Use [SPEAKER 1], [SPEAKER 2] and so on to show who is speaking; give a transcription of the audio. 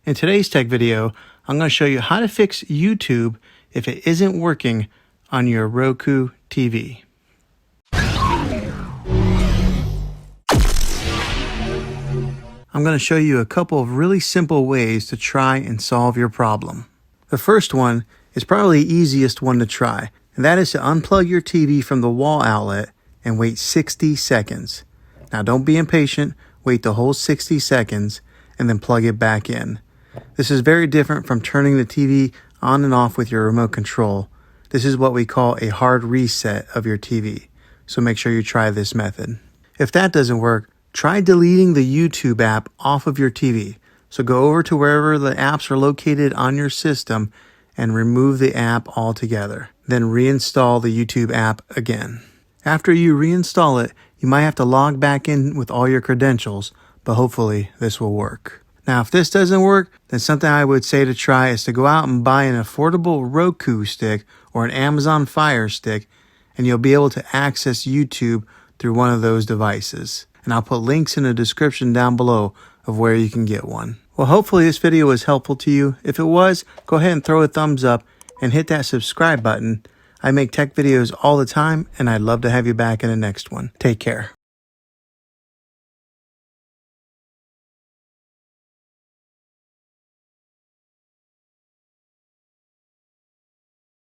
[SPEAKER 1] In today's tech video, I'm going to show you how to fix YouTube if it isn't working on your Roku TV. I'm going to show you a couple of really simple ways to try and solve your problem. The first one is probably the easiest one to try, and that is to unplug your TV from the wall outlet and wait 60 seconds. Now don't be impatient, wait the whole 60 seconds and then plug it back in. This is very different from turning the TV on and off with your remote control. This is what we call a hard reset of your TV, so make sure you try this method. If that doesn't work, try deleting the YouTube app off of your TV. So go over to wherever the apps are located on your system and remove the app altogether. Then reinstall the YouTube app again. After you reinstall it, you might have to log back in with all your credentials, but hopefully this will work. Now, if this doesn't work, then something I would say to try is to go out and buy an affordable Roku stick or an Amazon Fire Stick, and you'll be able to access YouTube through one of those devices. And I'll put links in the description down below of where you can get one. Well, hopefully this video was helpful to you. If it was, go ahead and throw a thumbs up and hit that subscribe button. I make tech videos all the time, and I'd love to have you back in the next one. Take care.